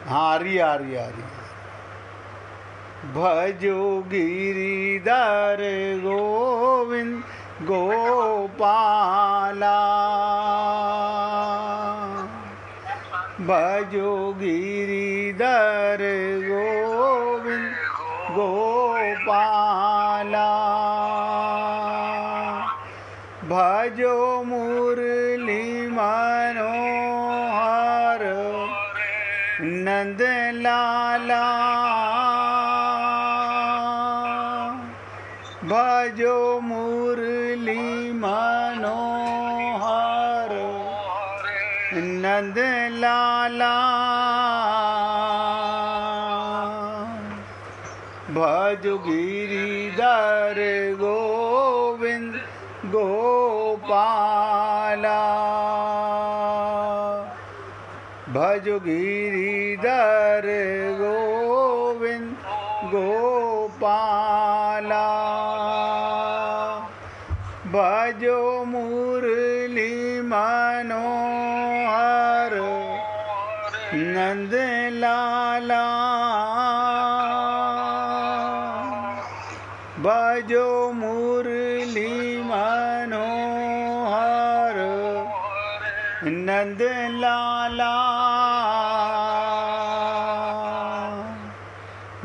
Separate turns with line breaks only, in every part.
हाँ, आ रही। भजो गिरिधर गोविंद गोपाला, भजो गिरिधर गोविंद गोपाला, भजो मुरली मनोहर नंद लाला, भजो मुरली मनोहर नंद लाला, भजो गिरिधर गोविंद गोपाला, भजो गिरिधर गोविंद गोपाला, भजो मुरली मनोहर नंद लाला, भजो मुरली मनोहर नंद लाला,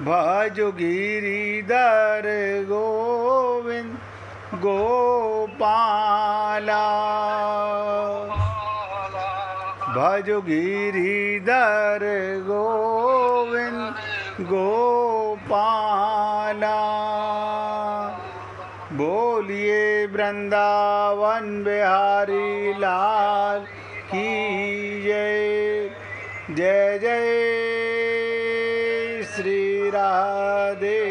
भजो गिरिधर गोविंद गोपाला, भजो गिरिधर गोविंद गोपाला, बोलिए वृंदावन बिहारी लाल की जय। जय जय श्री राधे,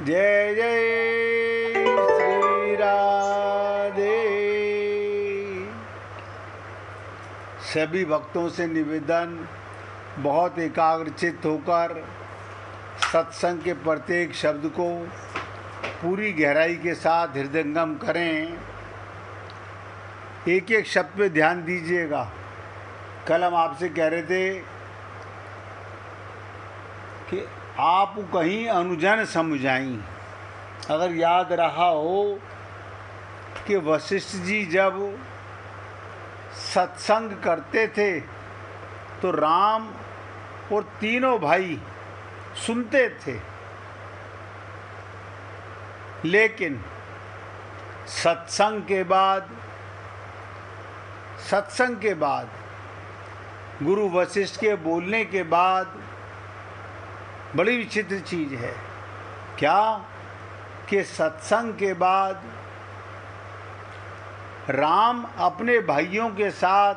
जय जय श्री राधे। सभी भक्तों से निवेदन, बहुत एकाग्रचित्त होकर सत्संग के प्रत्येक शब्द को पूरी गहराई के साथ हृदयंगम करें। एक एक शब्द पे ध्यान दीजिएगा। कल हम आपसे कह रहे थे कि आप कहीं अनुजन समझाई। अगर याद रहा हो कि वशिष्ठ जी जब सत्संग करते थे तो राम और तीनों भाई सुनते थे, लेकिन सत्संग के बाद गुरु वशिष्ठ के बोलने के बाद बड़ी विचित्र चीज़ है क्या कि सत्संग के बाद राम अपने भाइयों के साथ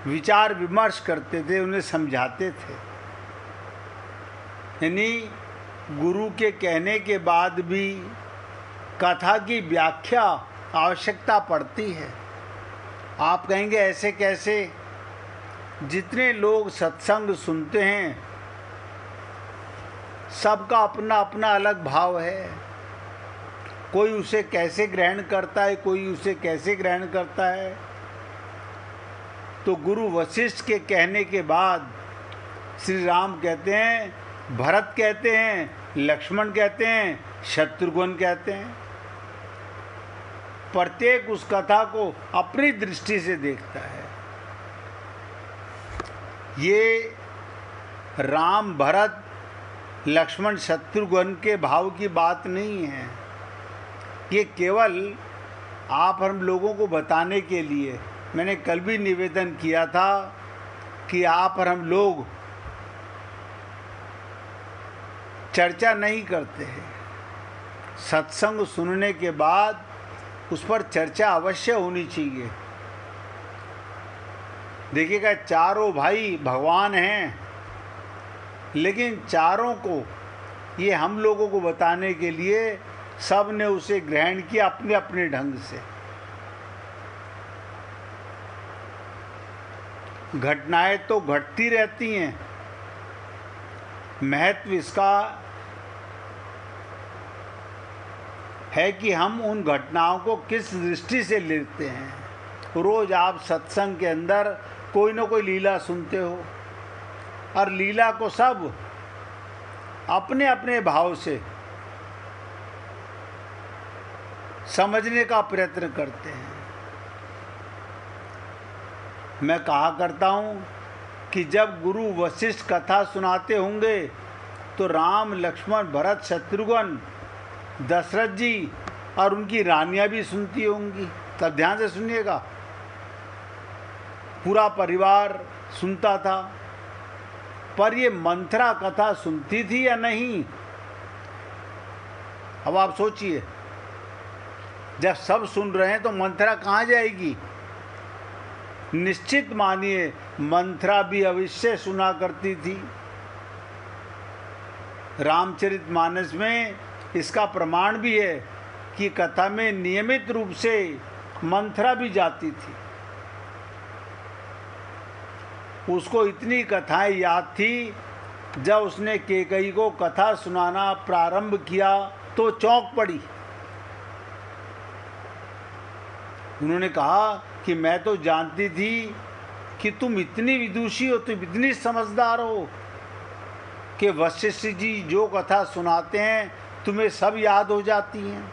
विचार विमर्श करते थे, उन्हें समझाते थे। यानी गुरु के कहने के बाद भी कथा की व्याख्या आवश्यकता पड़ती है। आप कहेंगे ऐसे कैसे? जितने लोग सत्संग सुनते हैं सबका अपना अपना अलग भाव है। कोई उसे कैसे ग्रहण करता है, कोई उसे कैसे ग्रहण करता है। तो गुरु वशिष्ठ के कहने के बाद श्री राम कहते हैं, भरत कहते हैं, लक्ष्मण कहते हैं, शत्रुघ्न कहते हैं। प्रत्येक उस कथा को अपनी दृष्टि से देखता है। ये राम, भरत, लक्ष्मण, शत्रुघ्न के भाव की बात नहीं है। ये केवल आप हम लोगों को बताने के लिए, मैंने कल भी निवेदन किया था कि आप और हम लोग चर्चा नहीं करते हैं। सत्संग सुनने के बाद उस पर चर्चा अवश्य होनी चाहिए। देखिएगा, चारों भाई भगवान हैं, लेकिन चारों को ये हम लोगों को बताने के लिए सब ने उसे ग्रहण किया अपने अपने ढंग से। घटनाएं तो घटती रहती हैं, महत्व इसका है कि हम उन घटनाओं को किस दृष्टि से लेते हैं। रोज आप सत्संग के अंदर कोई ना कोई लीला सुनते हो, और लीला को सब अपने अपने भाव से समझने का प्रयत्न करते हैं। मैं कहा करता हूँ कि जब गुरु वशिष्ठ कथा सुनाते होंगे तो राम, लक्ष्मण, भरत, शत्रुघ्न, दशरथ जी और उनकी रानियां भी सुनती होंगी। तब ध्यान से सुनिएगा, पूरा परिवार सुनता था। पर ये मंथरा कथा सुनती थी या नहीं? अब आप सोचिए, जब सब सुन रहे हैं तो मंथरा कहाँ जाएगी? निश्चित मानिए मंथरा भी अवश्य सुना करती थी। रामचरितमानस में इसका प्रमाण भी है कि कथा में नियमित रूप से मंथरा भी जाती थी। उसको इतनी कथाएं याद थी, जब उसने कैकेयी को कथा सुनाना प्रारंभ किया तो चौंक पड़ी। उन्होंने कहा कि मैं तो जानती थी कि तुम इतनी विदुषी हो, तुम इतनी समझदार हो कि वशिष्ठ जी जो कथा सुनाते हैं तुम्हें सब याद हो जाती हैं।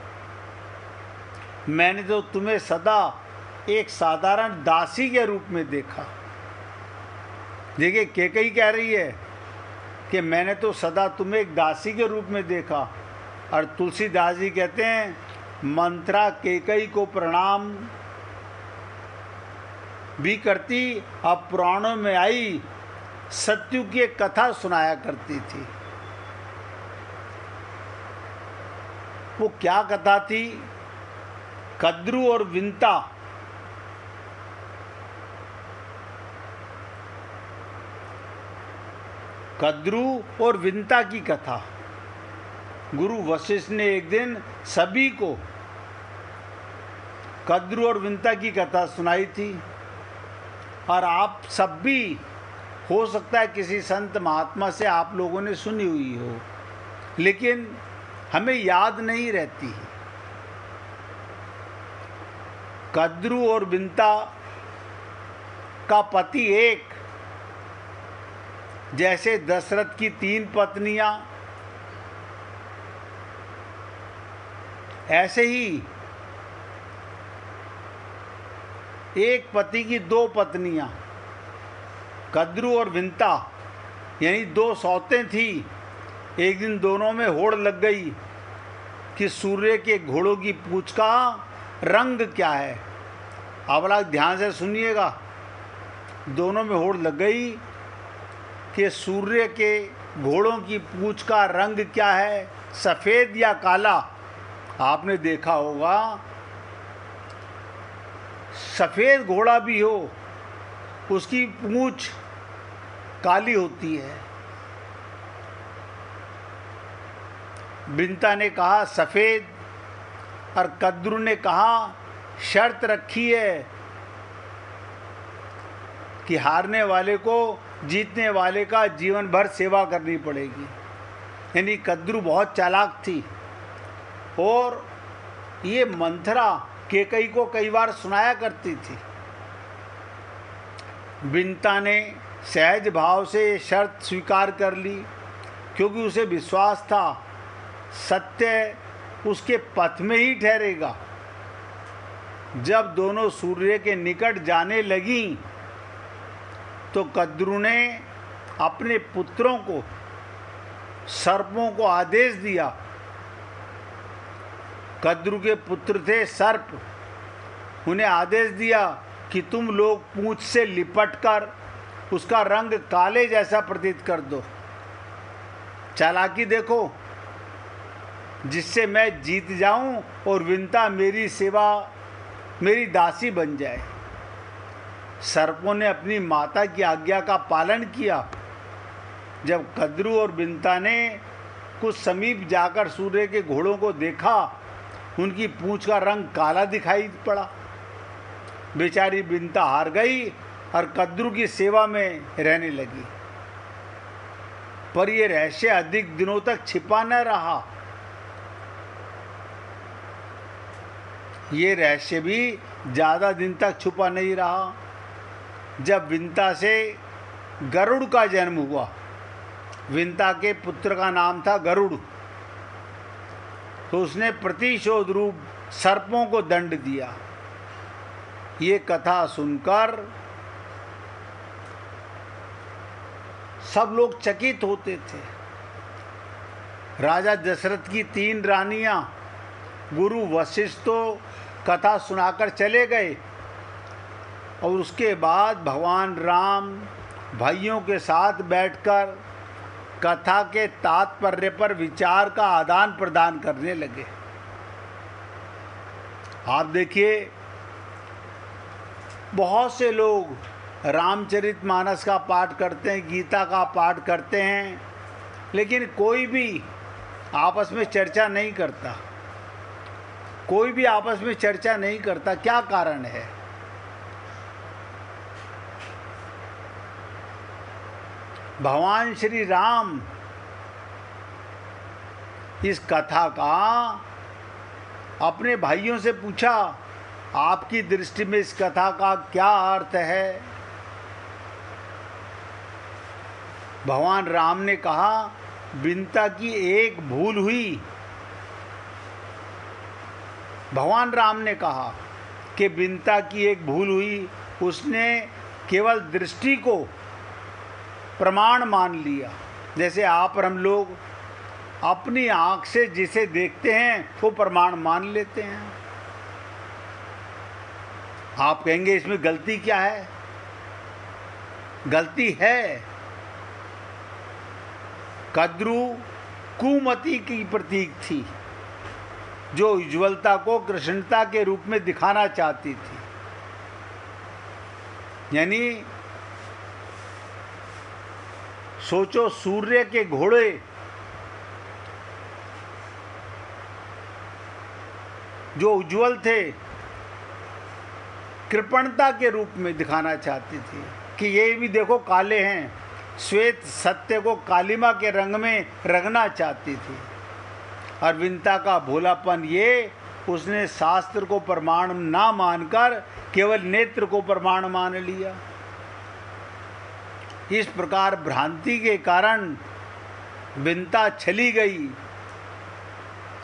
मैंने तो तुम्हें सदा एक साधारण दासी के रूप में देखा। देखिए, कैकेयी कह रही है कि मैंने तो सदा तुम्हें एक दासी के रूप में देखा, और तुलसीदास जी कहते हैं मंथरा कैकेयी को प्रणाम भी करती, अब पुराणों में आई सत्यु की एक कथा सुनाया करती थी। वो क्या कथा थी? कद्रू और विंता। कद्रू और विंता की कथा गुरु वशिष्ठ ने एक दिन सभी को कद्रू और विंता की कथा सुनाई थी। और आप सब भी, हो सकता है किसी संत महात्मा से आप लोगों ने सुनी हुई हो, लेकिन हमें याद नहीं रहती है। कद्रू और विंता का पति एक, जैसे दशरथ की 3 पत्नियां, ऐसे ही एक पति की 2 पत्नियां। कद्रू और विंता यानी 2 सौतें थी। एक दिन दोनों में होड़ लग गई कि सूर्य के घोड़ों की पूंछ का रंग क्या है। अब आप ध्यान से सुनिएगा, दोनों में होड़ लग गई कि सूर्य के घोड़ों की पूंछ का रंग क्या है, सफ़ेद या काला। आपने देखा होगा सफ़ेद घोड़ा भी हो, उसकी पूंछ काली होती है। विंता ने कहा सफ़ेद, और कद्रू ने कहा शर्त रखी है कि हारने वाले को जीतने वाले का जीवन भर सेवा करनी पड़ेगी। यानी कद्रू बहुत चालाक थी, और ये मंथरा कैकेयी को कई बार सुनाया करती थी। विंता ने सहज भाव से शर्त स्वीकार कर ली, क्योंकि उसे विश्वास था सत्य उसके पथ में ही ठहरेगा। जब दोनों सूर्य के निकट जाने लगी तो कद्रू ने अपने पुत्रों को, सर्पों को आदेश दिया। कद्रू के पुत्र थे सर्प। उन्हें आदेश दिया कि तुम लोग पूंछ से लिपटकर उसका रंग काले जैसा प्रतीत कर दो। चालाकी देखो, जिससे मैं जीत जाऊं और विंता मेरी सेवा, मेरी दासी बन जाए। सर्पों ने अपनी माता की आज्ञा का पालन किया। जब कद्रू और विंता ने कुछ समीप जाकर सूर्य के घोड़ों को देखा, उनकी पूंछ का रंग काला दिखाई पड़ा। बेचारी विंता हार गई और कद्रू की सेवा में रहने लगी। पर यह रहस्य अधिक दिनों तक छिपा न रहा। ये रहस्य भी ज़्यादा दिन तक छुपा नहीं रहा। जब विंता से गरुड़ का जन्म हुआ, विंता के पुत्र का नाम था गरुड़, तो उसने प्रतिशोध रूप सर्पों को दंड दिया। ये कथा सुनकर सब लोग चकित होते थे। राजा दशरथ की 3 रानियां गुरु वशिष्ठ तो कथा सुनाकर चले गए और उसके बाद भगवान राम भाइयों के साथ बैठकर कथा के तात्पर्य पर विचार का आदान प्रदान करने लगे। आप देखिए, बहुत से लोग रामचरितमानस का पाठ करते हैं, गीता का पाठ करते हैं, लेकिन कोई भी आपस में चर्चा नहीं करता। कोई भी आपस में चर्चा नहीं करता। क्या कारण है? भगवान श्री राम इस कथा का अपने भाइयों से पूछा, आपकी दृष्टि में इस कथा का क्या अर्थ है? भगवान राम ने कहा, विंता की एक भूल हुई। भगवान राम ने कहा कि विंता की एक भूल हुई, उसने केवल दृष्टि को प्रमाण मान लिया। जैसे आप और हम लोग अपनी आंख से जिसे देखते हैं वो प्रमाण मान लेते हैं। आप कहेंगे इसमें गलती क्या है? गलती है। कद्रू कुमति की प्रतीक थी, जो उज्ज्वलता को कृष्णता के रूप में दिखाना चाहती थी। यानी सोचो, सूर्य के घोड़े जो उज्ज्वल थे, कृपणता के रूप में दिखाना चाहती थी कि ये भी देखो काले हैं। श्वेत सत्य को कालिमा के रंग में रंगना चाहती थी। और विंता का भोलापन ये, उसने शास्त्र को प्रमाण ना मानकर केवल नेत्र को प्रमाण मान लिया। इस प्रकार भ्रांति के कारण विंता चली गई।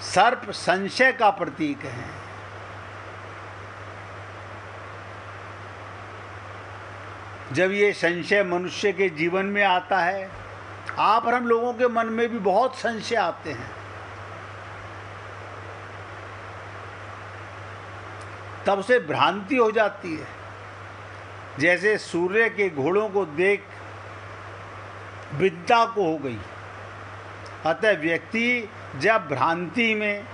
सर्प संशय का प्रतीक है। जब ये संशय मनुष्य के जीवन में आता है, आप और हम लोगों के मन में भी बहुत संशय आते हैं, तब से भ्रांति हो जाती है। जैसे सूर्य के घोड़ों को देख विद्या को हो गई। अतः व्यक्ति जब भ्रांति में,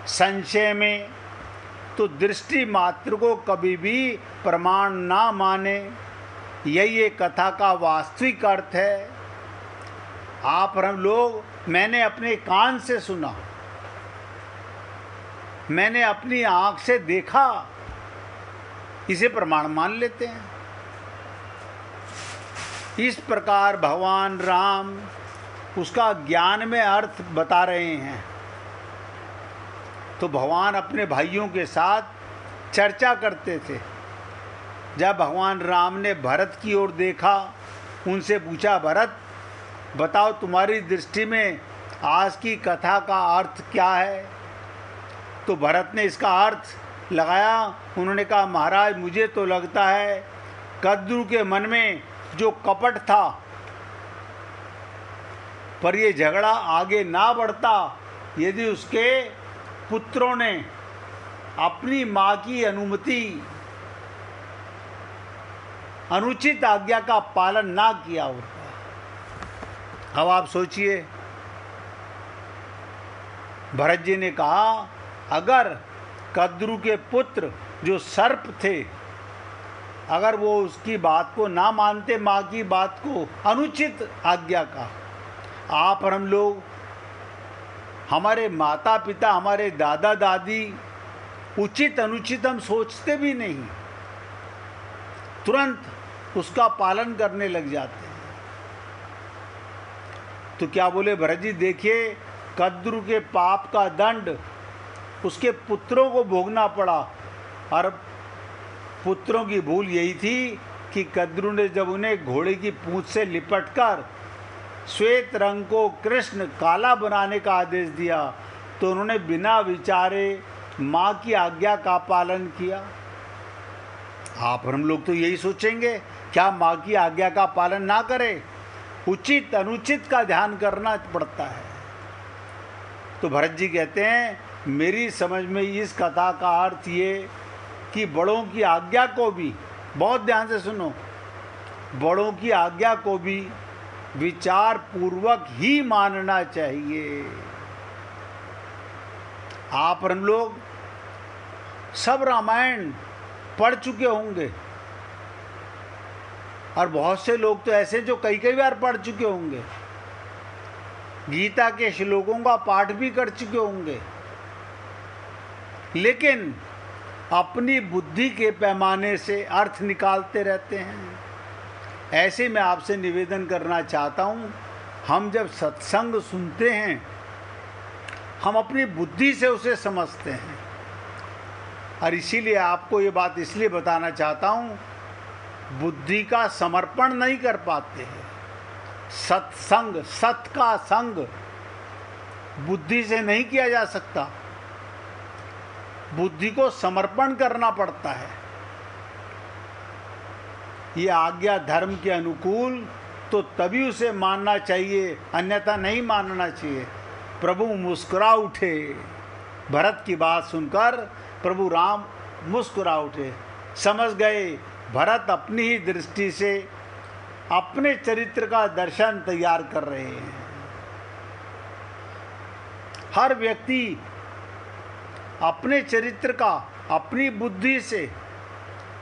संशय में, तो दृष्टि मात्र को कभी भी प्रमाण ना माने। यही ये कथा का वास्तविक अर्थ है। आप और हम लोग, मैंने अपने कान से सुना, मैंने अपनी आंख से देखा, इसे प्रमाण मान लेते हैं। इस प्रकार भगवान राम उसका ज्ञान में अर्थ बता रहे हैं। तो भगवान अपने भाइयों के साथ चर्चा करते थे। जब भगवान राम ने भरत की ओर देखा, उनसे पूछा, भरत बताओ तुम्हारी दृष्टि में आज की कथा का अर्थ क्या है? तो भरत ने इसका अर्थ लगाया। उन्होंने कहा, महाराज मुझे तो लगता है कद्रू के मन में जो कपट था, पर ये झगड़ा आगे ना बढ़ता यदि उसके पुत्रों ने अपनी माँ की अनुचित आज्ञा का पालन ना किया होता। अब आप सोचिए, भरत जी ने कहा, अगर कद्रू के पुत्र जो सर्प थे, अगर वो उसकी बात को ना मानते, माँ की बात को, अनुचित आज्ञा का, आप और हम लोग, हमारे माता पिता, हमारे दादा दादी उचित अनुचित हम सोचते भी नहीं, तुरंत उसका पालन करने लग जाते हैं। तो क्या बोले भरत जी, देखिए कद्रू के पाप का दंड उसके पुत्रों को भोगना पड़ा। और पुत्रों की भूल यही थी कि कद्रू ने जब उन्हें घोड़े की पूंछ से लिपटकर श्वेत रंग को कृष्ण काला बनाने का आदेश दिया तो उन्होंने बिना विचारे माँ की आज्ञा का पालन किया। आप और हम लोग तो यही सोचेंगे, क्या माँ की आज्ञा का पालन ना करें? उचित अनुचित का ध्यान करना पड़ता है। तो भरत जी कहते हैं, मेरी समझ में इस कथा का अर्थ ये कि बड़ों की आज्ञा को भी, बहुत ध्यान से सुनो, बड़ों की आज्ञा को भी विचार पूर्वक ही मानना चाहिए। आप और हम लोग सब रामायण पढ़ चुके होंगे और बहुत से लोग तो ऐसे जो कई कई बार पढ़ चुके होंगे, गीता के श्लोकों का पाठ भी कर चुके होंगे, लेकिन अपनी बुद्धि के पैमाने से अर्थ निकालते रहते हैं। ऐसे मैं आपसे निवेदन करना चाहता हूँ, हम जब सत्संग सुनते हैं हम अपनी बुद्धि से उसे समझते हैं, और इसीलिए आपको ये बात इसलिए बताना चाहता हूँ, बुद्धि का समर्पण नहीं कर पाते हैं। सत्संग, सत का संग बुद्धि से नहीं किया जा सकता, बुद्धि को समर्पण करना पड़ता है। ये आज्ञा धर्म के अनुकूल तो तभी उसे मानना चाहिए, अन्यथा नहीं मानना चाहिए। प्रभु मुस्कुरा उठे, भरत की बात सुनकर प्रभु राम मुस्कुरा उठे, समझ गए भरत अपनी ही दृष्टि से अपने चरित्र का दर्शन तैयार कर रहे हैं। हर व्यक्ति अपने चरित्र का अपनी बुद्धि से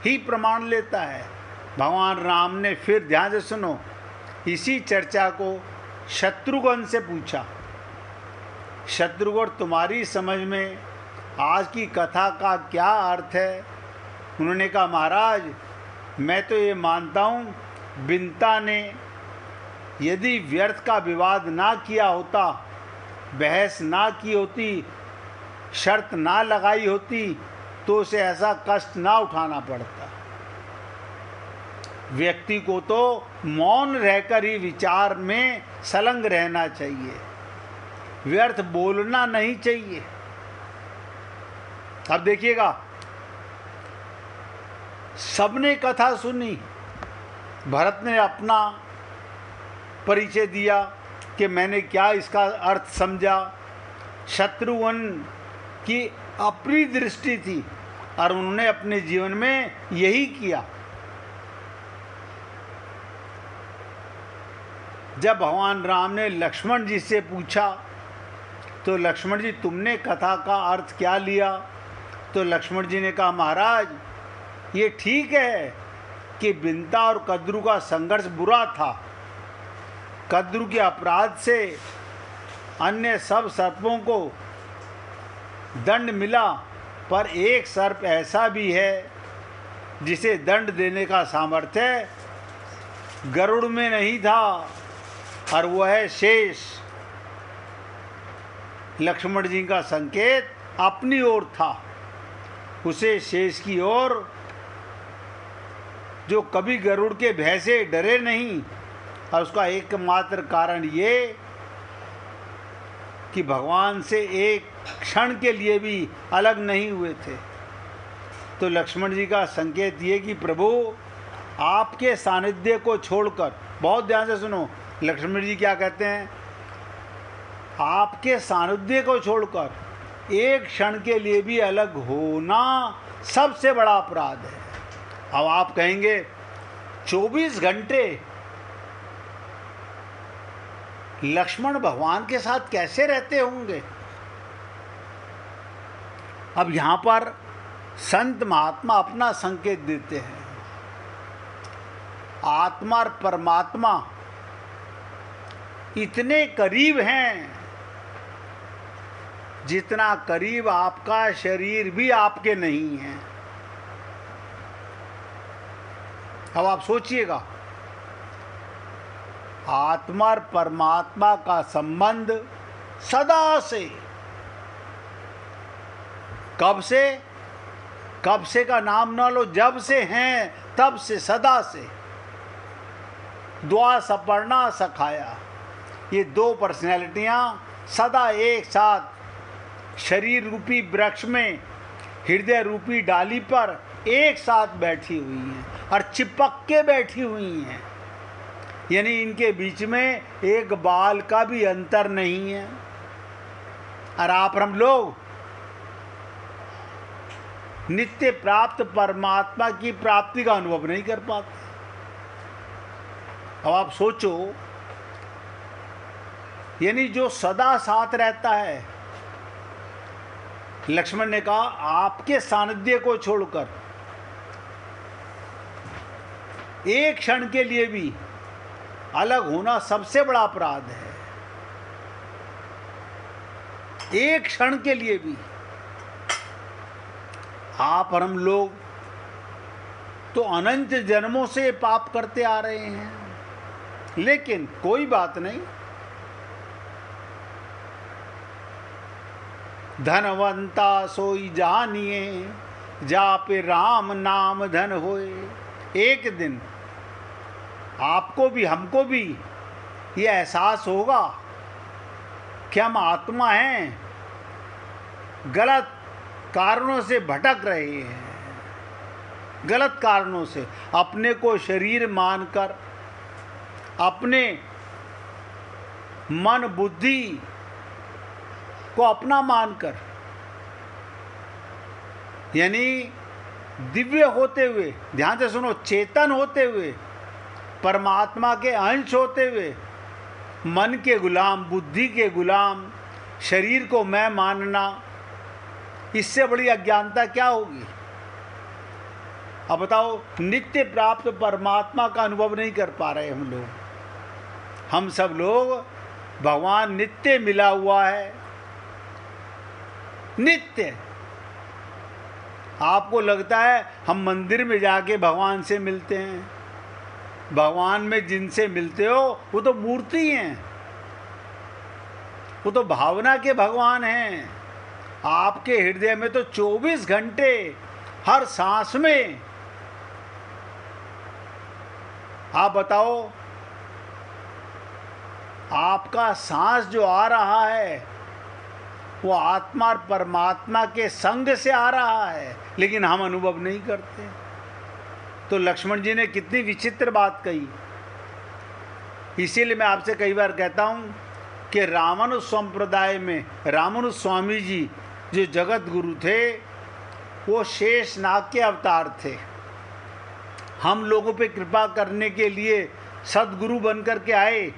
ही प्रमाण लेता है। भगवान राम ने फिर ध्यान से सुनो, इसी चर्चा को शत्रुघ्न से पूछा, शत्रुघ्न तुम्हारी समझ में आज की कथा का क्या अर्थ है? उन्होंने कहा, महाराज मैं तो ये मानता हूँ, बिंता ने यदि व्यर्थ का विवाद ना किया होता, बहस ना की होती, शर्त ना लगाई होती, तो उसे ऐसा कष्ट ना उठाना पड़ता। व्यक्ति को तो मौन रहकर ही विचार में संलग्न रहना चाहिए, व्यर्थ बोलना नहीं चाहिए। अब देखिएगा, सबने कथा सुनी, भरत ने अपना परिचय दिया कि मैंने क्या इसका अर्थ समझा, शत्रुघ्न की अपनी दृष्टि थी और उन्होंने अपने जीवन में यही किया। जब भगवान राम ने लक्ष्मण जी से पूछा तो लक्ष्मण जी तुमने कथा का अर्थ क्या लिया? तो लक्ष्मण जी ने कहा, महाराज ये ठीक है कि बिंता और कद्रू का संघर्ष बुरा था, कद्रू के अपराध से अन्य सब सर्पों को दंड मिला, पर एक सर्प ऐसा भी है जिसे दंड देने का सामर्थ्य गरुड़ में नहीं था, और वह है शेष। लक्ष्मण जी का संकेत अपनी ओर था, उसे शेष की ओर, जो कभी गरुड़ के भय से डरे नहीं, और उसका एकमात्र कारण ये कि भगवान से एक क्षण के लिए भी अलग नहीं हुए थे। तो लक्ष्मण जी का संकेत ये कि प्रभु आपके सानिध्य को छोड़कर, बहुत ध्यान से सुनो, लक्ष्मण जी क्या कहते हैं, आपके सानिध्य को छोड़कर एक क्षण के लिए भी अलग होना सबसे बड़ा अपराध है। अब आप कहेंगे 24 घंटे लक्ष्मण भगवान के साथ कैसे रहते होंगे? अब यहाँ पर संत महात्मा अपना संकेत देते हैं, आत्मा और परमात्मा इतने करीब हैं जितना करीब आपका शरीर भी आपके नहीं है। अब आप सोचिएगा, आत्मा और परमात्मा का संबंध सदा से, कब से का नाम ना लो, जब से हैं तब से सदा से द्वा सपर्णा सखाया, ये दो पर्सनैलिटियाँ सदा एक साथ शरीर रूपी वृक्ष में हृदय रूपी डाली पर एक साथ बैठी हुई हैं और चिपक के बैठी हुई हैं, यानी इनके बीच में एक बाल का भी अंतर नहीं है। और आप हम लोग नित्य प्राप्त परमात्मा की प्राप्ति का अनुभव नहीं कर पाते। अब आप सोचो, यानी जो सदा साथ रहता है, लक्ष्मण ने कहा आपके सानिध्य को छोड़कर एक क्षण के लिए भी अलग होना सबसे बड़ा अपराध है। एक क्षण के लिए भी। आप और हम लोग तो अनंत जन्मों से पाप करते आ रहे हैं, लेकिन कोई बात नहीं, धनवंता सोई जानिए जापे राम नाम धन होए। एक दिन आपको भी हमको भी ये एहसास होगा कि हम आत्मा हैं, गलत कारणों से भटक रहे हैं, गलत कारणों से अपने को शरीर मानकर, अपने मन बुद्धि को अपना मानकर, यानी दिव्य होते हुए, ध्यान से सुनो, चेतन होते हुए, परमात्मा के अंश होते हुए, मन के गुलाम, बुद्धि के गुलाम, शरीर को मैं मानना, इससे बड़ी अज्ञानता क्या होगी। अब बताओ, नित्य प्राप्त परमात्मा का अनुभव नहीं कर पा रहे हम लोग। हम सब लोग, भगवान नित्य मिला हुआ है, नित्य। आपको लगता है हम मंदिर में जाके भगवान से मिलते हैं, भगवान में जिनसे मिलते हो वो तो मूर्ति हैं, वो तो भावना के भगवान हैं। आपके हृदय में तो 24 घंटे हर सांस में। आप बताओ, आपका सांस जो आ रहा है वो आत्मा और परमात्मा के संग से आ रहा है, लेकिन हम अनुभव नहीं करते। तो लक्ष्मण जी ने कितनी विचित्र बात कही। इसीलिए मैं आपसे कई बार कहता हूँ कि रामानुज संप्रदाय में रामानुज स्वामी जी जो जगत गुरु थे, वो शेषनाग के अवतार थे। हम लोगों पे कृपा करने के लिए सदगुरु बनकर के आए।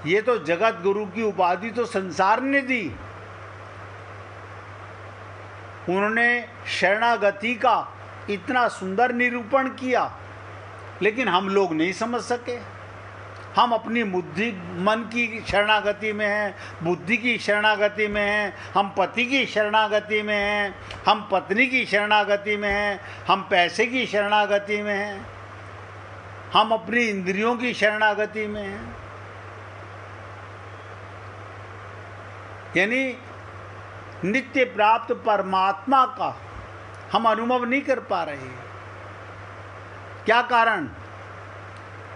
ये तो जगत गुरु की उपाधि तो संसार ने दी। उन्होंने शरणागति का इतना सुंदर निरूपण किया, लेकिन हम लोग नहीं समझ सके। हम अपनी बुद्धि, मन की शरणागति में हैं, बुद्धि की शरणागति में हैं, हम पति की शरणागति में हैं, हम पत्नी की शरणागति में हैं, हम पैसे की शरणागति में हैं, हम अपनी इंद्रियों की शरणागति में हैं। यानी नित्य प्राप्त परमात्मा का हम अनुभव नहीं कर पा रहे। क्या कारण?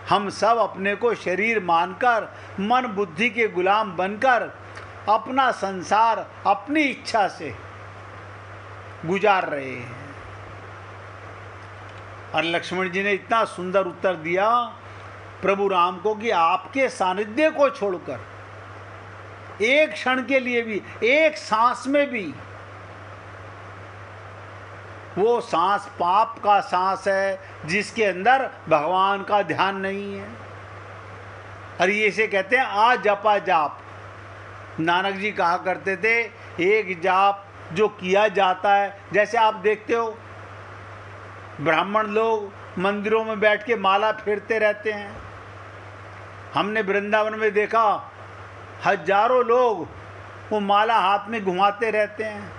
हम सब अपने को शरीर मानकर, मन बुद्धि के गुलाम बनकर अपना संसार अपनी इच्छा से गुजार रहे हैं। और लक्ष्मण जी ने इतना सुंदर उत्तर दिया प्रभु राम को कि आपके सानिध्य को छोड़कर एक क्षण के लिए भी, एक सांस में भी, वो सांस पाप का सांस है जिसके अंदर भगवान का ध्यान नहीं है। और ये इसे कहते हैं आ जपा जाप। नानक जी कहा करते थे, एक जाप जो किया जाता है, जैसे आप देखते हो ब्राह्मण लोग मंदिरों में बैठ के माला फेरते रहते हैं। हमने वृंदावन में देखा हजारों लोग वो माला हाथ में घुमाते रहते हैं।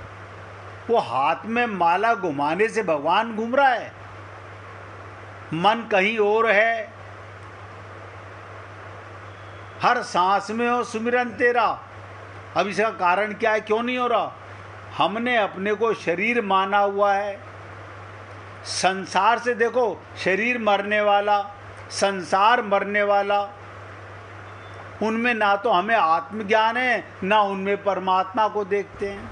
वो हाथ में माला घुमाने से भगवान घूम रहा है, मन कहीं और है। हर सांस में हो सुमिरन तेरा। अब इसका कारण क्या है, क्यों नहीं हो रहा? हमने अपने को शरीर माना हुआ है, संसार से देखो, शरीर मरने वाला, संसार मरने वाला, उनमें ना तो हमें आत्मज्ञान है, ना उनमें परमात्मा को देखते हैं।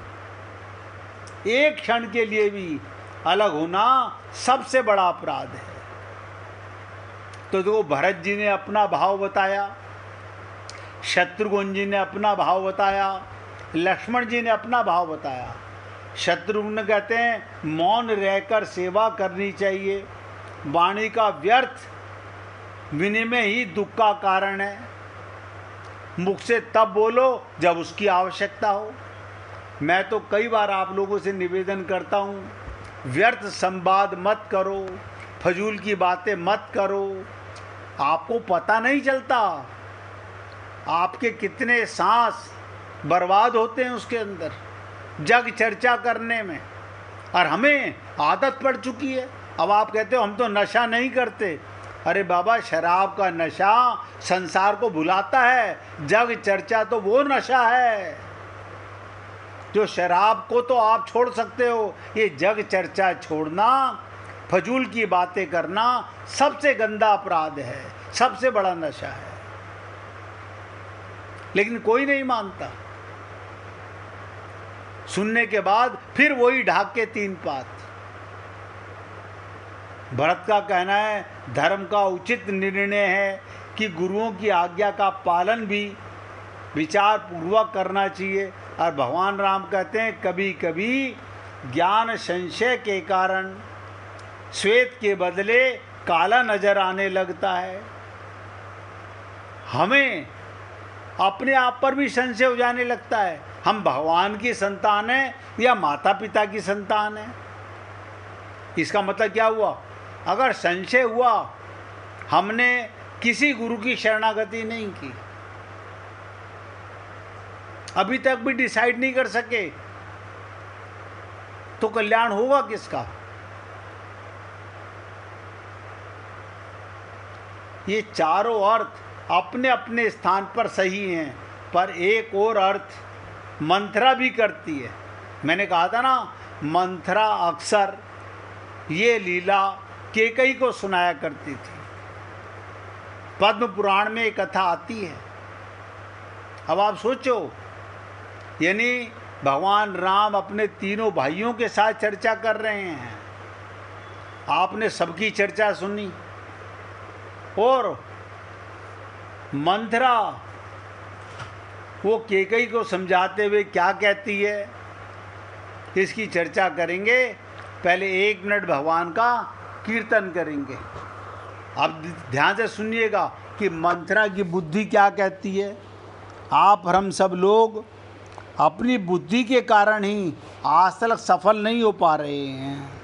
एक क्षण के लिए भी अलग होना सबसे बड़ा अपराध है। तो देखो, भरत जी ने अपना भाव बताया, शत्रुघ्न जी ने अपना भाव बताया, लक्ष्मण जी ने अपना भाव बताया। शत्रुघ्न कहते हैं मौन रहकर सेवा करनी चाहिए, वाणी का व्यर्थ विनिमय ही दुख का कारण है। मुख से तब बोलो जब उसकी आवश्यकता हो। मैं तो कई बार आप लोगों से निवेदन करता हूँ, व्यर्थ संवाद मत करो, फजूल की बातें मत करो। आपको पता नहीं चलता आपके कितने सांस बर्बाद होते हैं उसके अंदर, जग चर्चा करने में। और हमें आदत पड़ चुकी है। अब आप कहते हो हम तो नशा नहीं करते। अरे बाबा, शराब का नशा संसार को भुलाता है, जग चर्चा तो वो नशा है जो शराब को तो आप छोड़ सकते हो, ये जग चर्चा छोड़ना, फजूल की बातें करना सबसे गंदा अपराध है, सबसे बड़ा नशा है। लेकिन कोई नहीं मानता। सुनने के बाद फिर वही ढाक के तीन पात। भरत का कहना है धर्म का उचित निर्णय है कि गुरुओं की आज्ञा का पालन भी विचार पूर्वक करना चाहिए। और भगवान राम कहते हैं कभी कभी ज्ञान संशय के कारण श्वेत के बदले काला नजर आने लगता है। हमें अपने आप पर भी संशय हो जाने लगता है, हम भगवान की संतान हैं या माता पिता की संतान हैं। इसका मतलब क्या हुआ? अगर संशय हुआ, हमने किसी गुरु की शरणागति नहीं की, अभी तक भी डिसाइड नहीं कर सके, तो कल्याण होगा किसका? ये चारों अर्थ अपने अपने स्थान पर सही हैं, पर एक और अर्थ मंथरा भी करती है। मैंने कहा था ना, मंथरा अक्सर ये लीला केकई को सुनाया करती थी। पद्म पुराण में एक कथा आती है। अब आप सोचो, यानी भगवान राम अपने तीनों भाइयों के साथ चर्चा कर रहे हैं। आपने सबकी चर्चा सुनी और मंथरा वो केकई को समझाते हुए क्या कहती है, इसकी चर्चा करेंगे। पहले 1 मिनट भगवान का कीर्तन करेंगे। अब ध्यान से सुनिएगा कि मंथरा की बुद्धि क्या कहती है। आप हम सब लोग अपनी बुद्धि के कारण ही आज तक सफल नहीं हो पा रहे हैं।